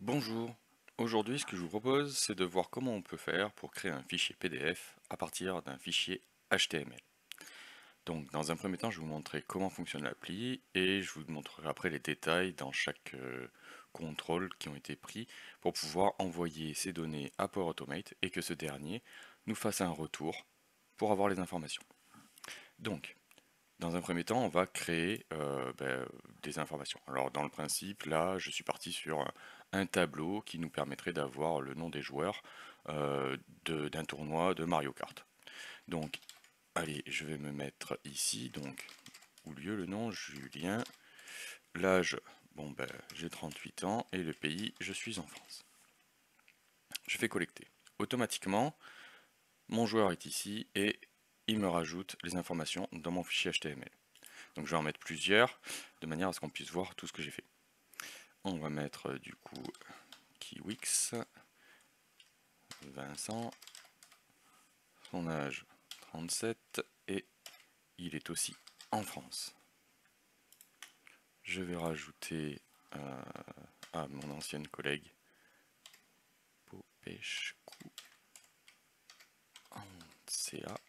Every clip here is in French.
Bonjour, aujourd'hui ce que je vous propose c'est de voir comment on peut faire pour créer un fichier PDF à partir d'un fichier HTML. Donc dans un premier temps je vais vous montrer comment fonctionne l'appli et je vous montrerai après les détails dans chaque contrôle qui ont été pris pour pouvoir envoyer ces données à Power Automate et que ce dernier nous fasse un retour pour avoir les informations. Donc dans un premier temps, on va créer des informations. Alors dans le principe, là, je suis parti sur un tableau qui nous permettrait d'avoir le nom des joueurs d'un tournoi de Mario Kart. Donc, allez, je vais me mettre ici, donc, au lieu le nom, Julien. L'âge, bon ben, j'ai 38 ans, et le pays, je suis en France. Je fais collecter. Automatiquement, mon joueur est ici, et il me rajoute les informations dans mon fichier HTML. Donc je vais en mettre plusieurs, de manière à ce qu'on puisse voir tout ce que j'ai fait. On va mettre du coup Kiwix, Vincent, son âge 37 et il est aussi en France. Je vais rajouter à mon ancienne collègue Popeshku CA.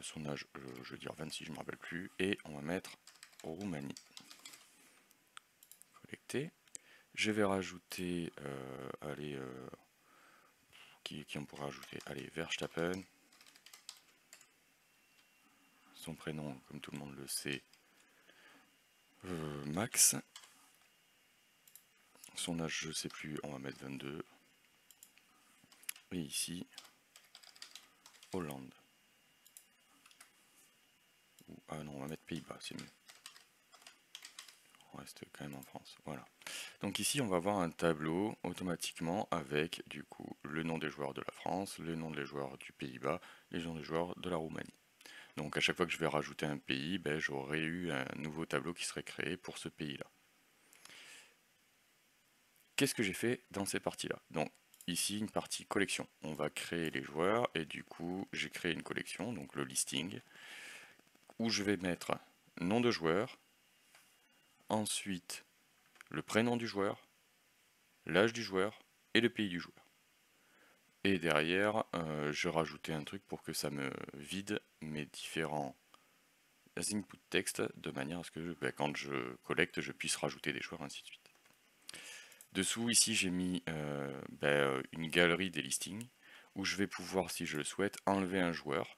Son âge, je veux dire 26, je ne me rappelle plus, et on va mettre Roumanie. Collecté. Je vais rajouter, qui on pourrait rajouter, allez, Verstappen. Son prénom, comme tout le monde le sait, Max. Son âge, je sais plus, on va mettre 22. Et ici, Hollande. Ah non, on va mettre Pays-Bas, c'est mieux. On reste quand même en France, voilà. Donc ici, on va avoir un tableau automatiquement avec du coup le nom des joueurs de la France, le nom des joueurs du Pays-Bas, les noms des joueurs de la Roumanie. Donc à chaque fois que je vais rajouter un pays, ben, j'aurai eu un nouveau tableau qui serait créé pour ce pays-là. Qu'est-ce que j'ai fait dans ces parties-là? Donc ici une partie collection. On va créer les joueurs et du coup j'ai créé une collection, donc le listing, où je vais mettre nom de joueur, ensuite le prénom du joueur, l'âge du joueur et le pays du joueur. Et derrière, je rajoutais un truc pour que ça me vide mes différents inputs texte de manière à ce que quand je collecte, je puisse rajouter des joueurs, ainsi de suite. Dessous, ici, j'ai mis une galerie des listings où je vais pouvoir, si je le souhaite, enlever un joueur.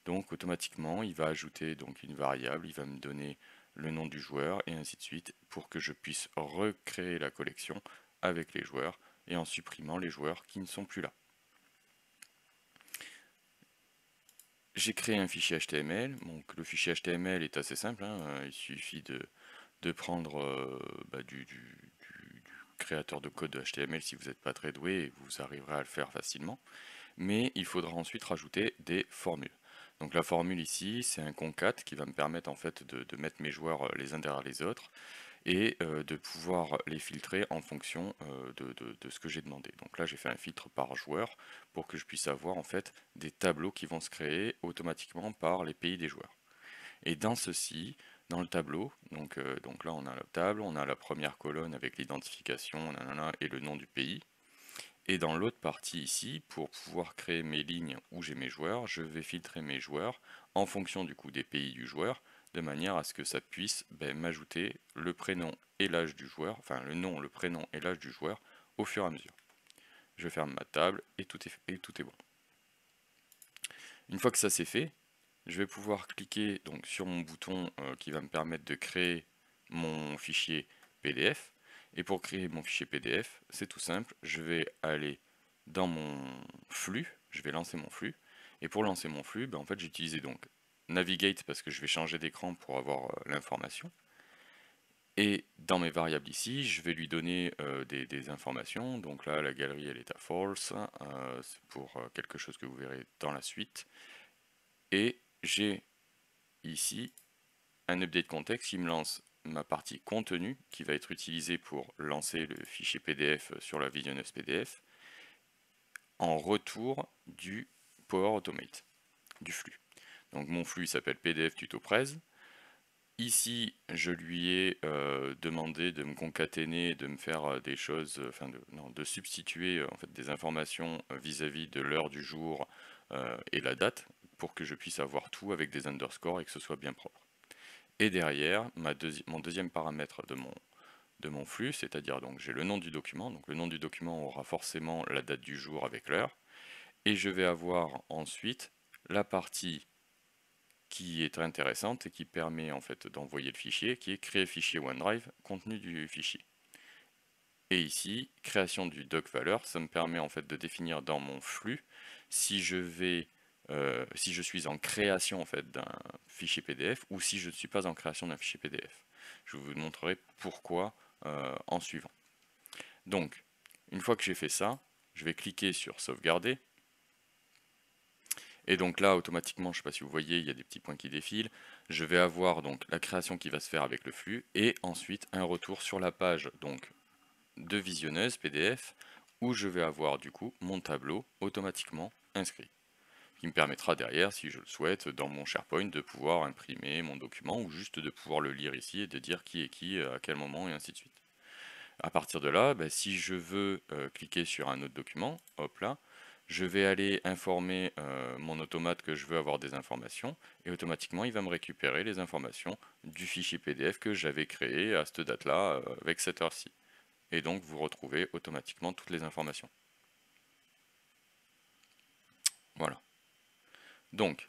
Donc automatiquement, il va ajouter donc une variable, il va me donner le nom du joueur et ainsi de suite pour que je puisse recréer la collection avec les joueurs et en supprimant les joueurs qui ne sont plus là. J'ai créé un fichier HTML, donc le fichier HTML est assez simple, hein, il suffit de prendre du créateur de code HTML si vous n'êtes pas très doué, vous arriverez à le faire facilement. Mais il faudra ensuite rajouter des formules. Donc la formule ici, c'est un concat qui va me permettre en fait de mettre mes joueurs les uns derrière les autres et de pouvoir les filtrer en fonction de ce que j'ai demandé. Donc là j'ai fait un filtre par joueur pour que je puisse avoir en fait des tableaux qui vont se créer automatiquement par les pays des joueurs. Et dans ceci, dans le tableau, donc là on a la table, on a la première colonne avec l'identification et le nom du pays. Et dans l'autre partie ici, pour pouvoir créer mes lignes où j'ai mes joueurs, je vais filtrer mes joueurs en fonction du coup des pays du joueur, de manière à ce que ça puisse m'ajouter le prénom et l'âge du joueur, enfin le nom, le prénom et l'âge du joueur au fur et à mesure. Je ferme ma table et tout est bon. Une fois que ça c'est fait, je vais pouvoir cliquer donc sur mon bouton qui va me permettre de créer mon fichier PDF. Et pour créer mon fichier PDF, c'est tout simple, je vais aller dans mon flux, je vais lancer mon flux. Et pour lancer mon flux, en fait j'ai utilisé donc Navigate parce que je vais changer d'écran pour avoir l'information. Et dans mes variables ici, je vais lui donner des informations. Donc là, la galerie, elle est à false. C'est pour quelque chose que vous verrez dans la suite. Et j'ai ici un update context qui me lance ma partie contenu qui va être utilisée pour lancer le fichier PDF sur la visionneuse PDF en retour du Power Automate, du flux. Donc mon flux s'appelle PDF tuto prez. Ici, je lui ai demandé de me concaténer, de me faire des choses, enfin de substituer en fait des informations vis-à-vis de l'heure du jour et la date, pour que je puisse avoir tout avec des underscores et que ce soit bien propre. Et derrière, mon deuxième paramètre de mon flux, c'est-à-dire donc j'ai le nom du document, donc le nom du document aura forcément la date du jour avec l'heure, et je vais avoir ensuite la partie qui est très intéressante et qui permet en fait d'envoyer le fichier, qui est créer fichier OneDrive, contenu du fichier. Et ici, création du doc valeur, ça me permet en fait de définir dans mon flux si si je suis en création en fait d'un fichier PDF ou si je ne suis pas en création d'un fichier PDF. Je vous montrerai pourquoi en suivant. Donc, une fois que j'ai fait ça, je vais cliquer sur sauvegarder. Et donc là, automatiquement, je ne sais pas si vous voyez, il y a des petits points qui défilent. Je vais avoir donc la création qui va se faire avec le flux et ensuite un retour sur la page donc de visionneuse PDF où je vais avoir du coup mon tableau automatiquement inscrit, qui me permettra derrière, si je le souhaite, dans mon SharePoint de pouvoir imprimer mon document ou juste de pouvoir le lire ici et de dire qui est qui, à quel moment et ainsi de suite. À partir de là, si je veux cliquer sur un autre document, hop là, je vais aller informer mon automate que je veux avoir des informations et automatiquement il va me récupérer les informations du fichier PDF que j'avais créé à cette date-là avec cette heure-ci. Et donc vous retrouvez automatiquement toutes les informations. Voilà. Donc,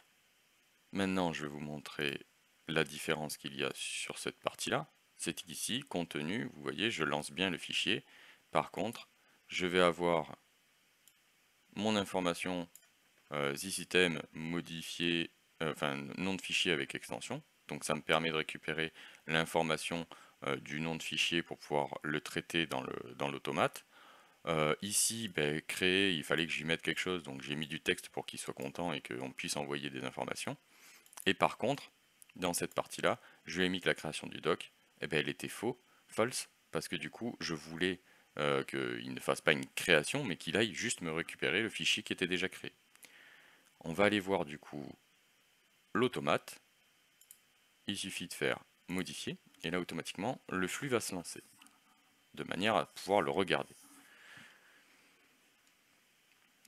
maintenant je vais vous montrer la différence qu'il y a sur cette partie-là. C'est ici, contenu, vous voyez, je lance bien le fichier. Par contre, je vais avoir mon information TheSystem modifié, enfin nom de fichier avec extension. Donc ça me permet de récupérer l'information du nom de fichier pour pouvoir le traiter dans l'automate. Ici, créer, il fallait que j'y mette quelque chose, donc j'ai mis du texte pour qu'il soit content et qu'on puisse envoyer des informations. Et par contre, dans cette partie-là, je lui ai mis que la création du doc, elle était false, parce que du coup, je voulais qu'il ne fasse pas une création, mais qu'il aille juste me récupérer le fichier qui était déjà créé. On va aller voir du coup l'automate. Il suffit de faire modifier, et là automatiquement, le flux va se lancer, de manière à pouvoir le regarder.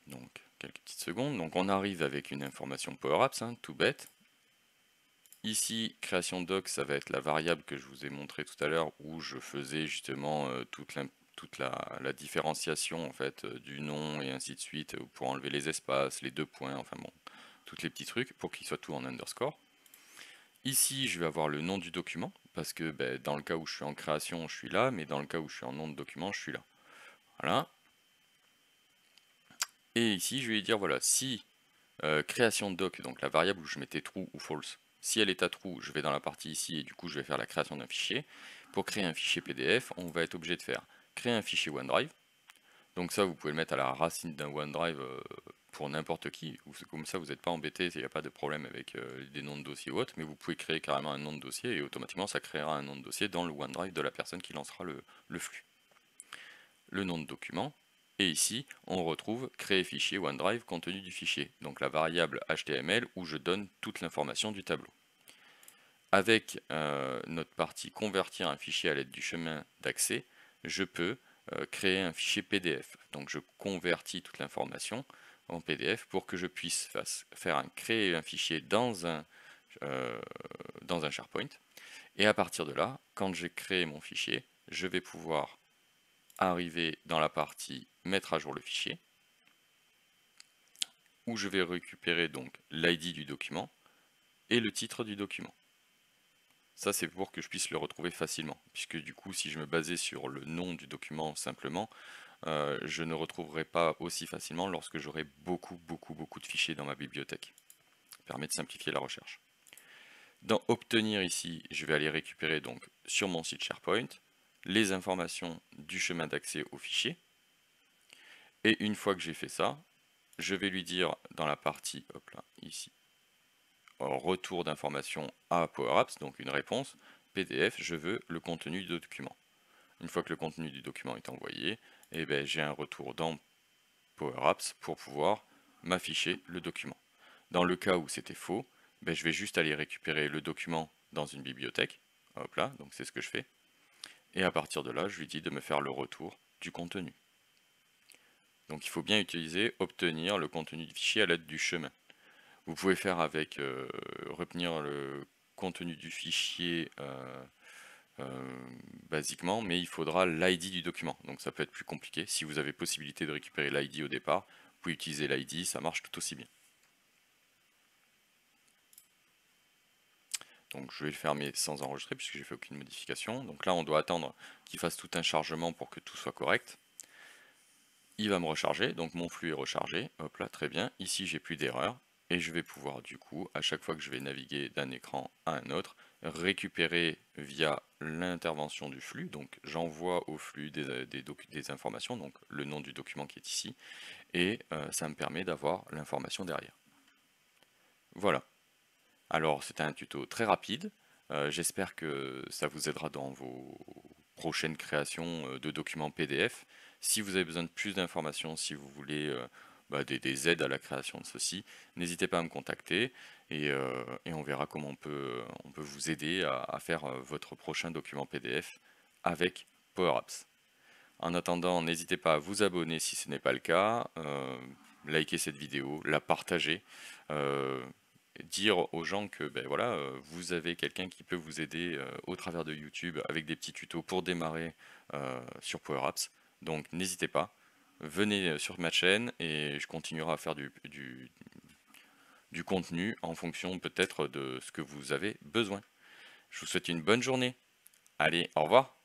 Donc, quelques petites secondes. Donc, on arrive avec une information Power Apps, tout bête. Ici, création doc, ça va être la variable que je vous ai montré tout à l'heure, où je faisais justement toute la différenciation en fait du nom et ainsi de suite, pour enlever les espaces, les deux points, enfin bon, tous les petits trucs, pour qu'il soit tout en underscore. Ici, je vais avoir le nom du document, parce que dans le cas où je suis en création, je suis là, mais dans le cas où je suis en nom de document, je suis là. Voilà. Et ici, je vais lui dire, voilà, si création doc, donc la variable où je mettais true ou false, si elle est à true, je vais dans la partie ici, et du coup, je vais faire la création d'un fichier. Pour créer un fichier PDF, on va être obligé de faire créer un fichier OneDrive. Donc ça, vous pouvez le mettre à la racine d'un OneDrive pour n'importe qui. Comme ça, vous n'êtes pas embêté, il n'y a pas de problème avec des noms de dossier ou autre, mais vous pouvez créer carrément un nom de dossier et automatiquement, ça créera un nom de dossier dans le OneDrive de la personne qui lancera le flux. Le nom de document. Et ici, on retrouve créer fichier OneDrive contenu du fichier, donc la variable HTML où je donne toute l'information du tableau. Avec notre partie convertir un fichier à l'aide du chemin d'accès, je peux créer un fichier PDF. Donc je convertis toute l'information en PDF pour que je puisse créer un fichier dans un SharePoint. Et à partir de là, quand j'ai créé mon fichier, je vais pouvoir arriver dans la partie mettre à jour le fichier, où je vais récupérer donc l'ID du document et le titre du document. Ça, c'est pour que je puisse le retrouver facilement, puisque du coup, si je me basais sur le nom du document simplement, je ne retrouverai pas aussi facilement lorsque j'aurai beaucoup de fichiers dans ma bibliothèque. Ça permet de simplifier la recherche. Dans obtenir ici, je vais aller récupérer donc sur mon site SharePoint les informations du chemin d'accès au fichier. Et une fois que j'ai fait ça, je vais lui dire dans la partie, hop là, ici, retour d'information à PowerApps, donc une réponse, PDF, je veux le contenu du document. Une fois que le contenu du document est envoyé, j'ai un retour dans PowerApps pour pouvoir m'afficher le document. Dans le cas où c'était faux, je vais juste aller récupérer le document dans une bibliothèque. Hop là, donc c'est ce que je fais. Et à partir de là, je lui dis de me faire le retour du contenu. Donc il faut bien utiliser obtenir le contenu du fichier à l'aide du chemin. Vous pouvez faire avec retenir le contenu du fichier basiquement, mais il faudra l'ID du document. Donc ça peut être plus compliqué. Si vous avez possibilité de récupérer l'ID au départ, vous pouvez utiliser l'ID, ça marche tout aussi bien. Donc je vais le fermer sans enregistrer puisque j'ai fait aucune modification. Donc là on doit attendre qu'il fasse tout un chargement pour que tout soit correct. Il va me recharger, donc mon flux est rechargé. Hop là, très bien. Ici j'ai plus d'erreur. Et je vais pouvoir du coup, à chaque fois que je vais naviguer d'un écran à un autre, récupérer via l'intervention du flux. Donc j'envoie au flux des informations, donc le nom du document qui est ici. Et ça me permet d'avoir l'information derrière. Voilà. Alors c'était un tuto très rapide, j'espère que ça vous aidera dans vos prochaines créations de documents PDF. Si vous avez besoin de plus d'informations, si vous voulez des aides à la création de ceci, n'hésitez pas à me contacter et on verra comment on peut vous aider à faire votre prochain document PDF avec Power Apps. En attendant, n'hésitez pas à vous abonner si ce n'est pas le cas, liker cette vidéo, la partager, euh, dire aux gens que ben voilà, vous avez quelqu'un qui peut vous aider au travers de YouTube avec des petits tutos pour démarrer sur Power Apps. Donc n'hésitez pas, venez sur ma chaîne et je continuerai à faire du contenu en fonction peut-être de ce que vous avez besoin. Je vous souhaite une bonne journée. Allez, au revoir.